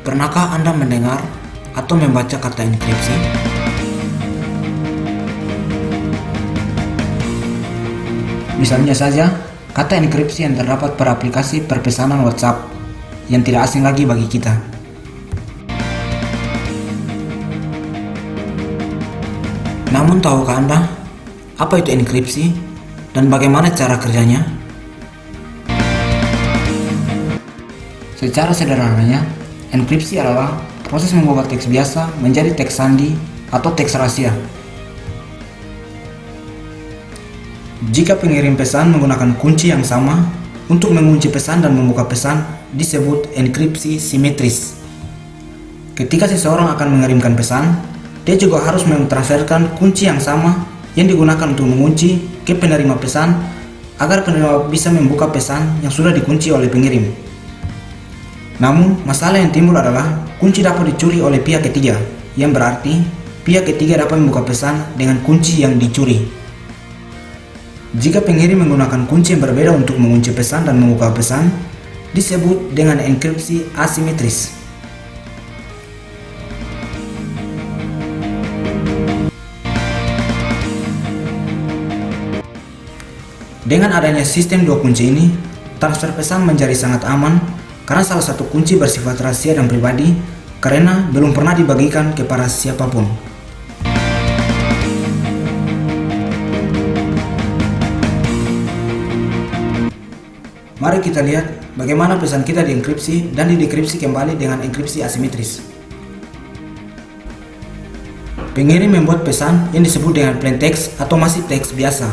Pernahkah Anda mendengar atau membaca kata enkripsi? Misalnya saja, kata enkripsi yang terdapat pada aplikasi perpesanan WhatsApp yang tidak asing lagi bagi kita. Namun tahukah Anda apa itu enkripsi dan bagaimana cara kerjanya? Secara sederhananya, enkripsi adalah proses mengubah teks biasa menjadi teks sandi atau teks rahasia. Jika pengirim pesan menggunakan kunci yang sama untuk mengunci pesan dan membuka pesan, disebut enkripsi simetris. Ketika seseorang akan mengirimkan pesan, dia juga harus mentransferkan kunci yang sama yang digunakan untuk mengunci ke penerima pesan agar penerima bisa membuka pesan yang sudah dikunci oleh pengirim. Namun, masalah yang timbul adalah kunci dapat dicuri oleh pihak ketiga, yang berarti pihak ketiga dapat membuka pesan dengan kunci yang dicuri. Jika pengirim menggunakan kunci yang berbeda untuk mengunci pesan dan membuka pesan, disebut dengan enkripsi asimetris. Dengan adanya sistem dua kunci ini, transfer pesan menjadi sangat aman karena salah satu kunci bersifat rahasia dan pribadi karena belum pernah dibagikan kepada siapapun. Mari kita lihat bagaimana pesan kita dienkripsi dan didekripsi kembali dengan enkripsi asimetris. Pengirim membuat pesan yang disebut dengan plain text atau masih teks biasa.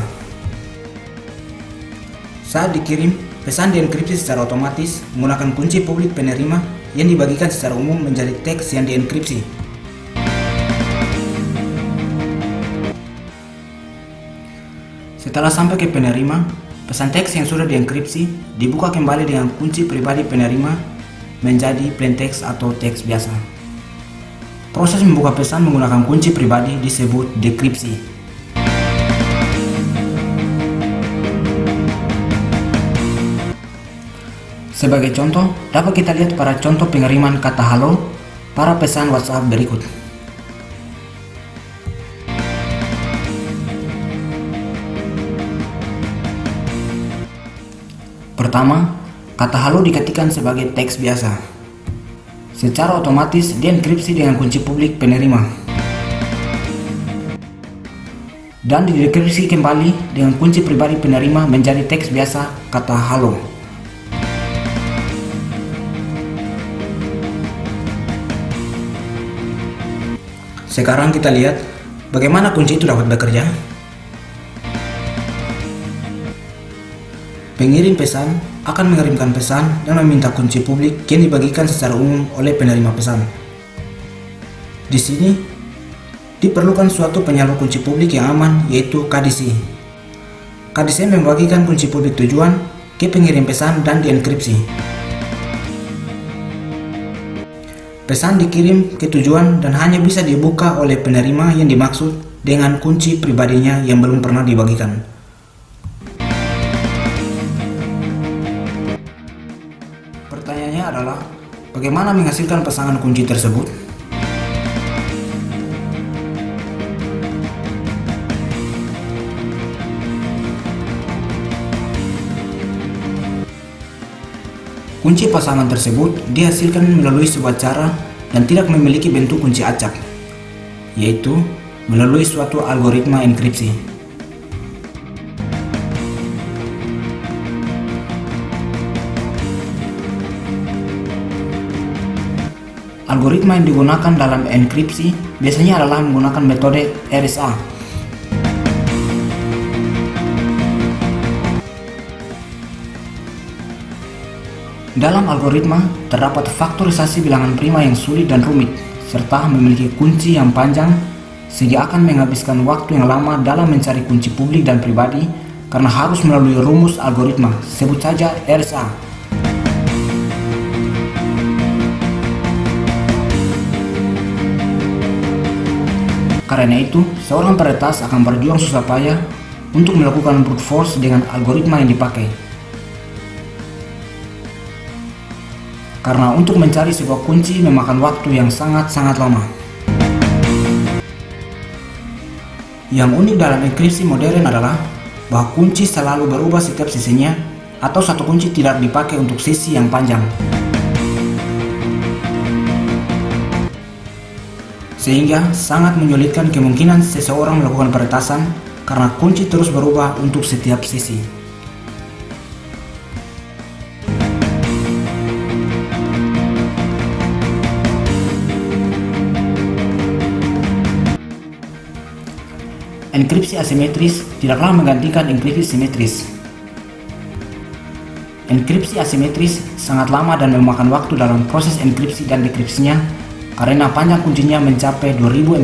Saat dikirim, pesan dienkripsi secara otomatis menggunakan kunci publik penerima yang dibagikan secara umum menjadi teks yang dienkripsi. Setelah sampai ke penerima, pesan teks yang sudah dienkripsi dibuka kembali dengan kunci pribadi penerima menjadi plain text atau teks biasa. Proses membuka pesan menggunakan kunci pribadi disebut dekripsi. Sebagai contoh, dapat kita lihat pada contoh pengiriman kata halo para pesan WhatsApp berikut. Pertama, kata halo diketikkan sebagai teks biasa. Secara otomatis dienkripsi dengan kunci publik penerima. Dan didekripsi kembali dengan kunci pribadi penerima menjadi teks biasa kata halo. Sekarang kita lihat bagaimana kunci itu dapat bekerja. Pengirim pesan akan mengirimkan pesan dan meminta kunci publik yang dibagikan secara umum oleh penerima pesan. Di sini diperlukan suatu penyalur kunci publik yang aman, yaitu KDC. KDC membagikan kunci publik tujuan ke pengirim pesan dan dienkripsi. Pesan dikirim ke tujuan dan hanya bisa dibuka oleh penerima yang dimaksud dengan kunci pribadinya yang belum pernah dibagikan. Pertanyaannya adalah, bagaimana menghasilkan pasangan kunci tersebut? Kunci pasangan tersebut dihasilkan melalui sebuah cara dan tidak memiliki bentuk kunci acak, yaitu melalui suatu algoritma enkripsi. Algoritma yang digunakan dalam enkripsi biasanya adalah menggunakan metode RSA. Dalam algoritma, terdapat faktorisasi bilangan prima yang sulit dan rumit, serta memiliki kunci yang panjang, sehingga akan menghabiskan waktu yang lama dalam mencari kunci publik dan pribadi karena harus melalui rumus algoritma, sebut saja RSA. Karena itu, seorang peretas akan berjuang susah payah untuk melakukan brute force dengan algoritma yang dipakai. karena untuk mencari sebuah kunci memakan waktu yang sangat-sangat lama. Yang unik dalam enkripsi modern adalah bahwa kunci selalu berubah setiap sesinya, atau satu kunci tidak dipakai untuk sesi yang panjang. Sehingga sangat menyulitkan kemungkinan seseorang melakukan peretasan karena kunci terus berubah untuk setiap sesi. Enkripsi asimetris tidaklah menggantikan enkripsi simetris. Enkripsi asimetris sangat lama dan memakan waktu dalam proses enkripsi dan dekripsinya karena panjang kuncinya mencapai 2048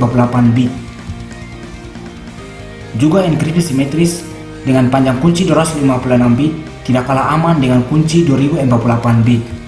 bit. Juga enkripsi simetris dengan panjang kunci 256 bit tidak kalah aman dengan kunci 2048 bit.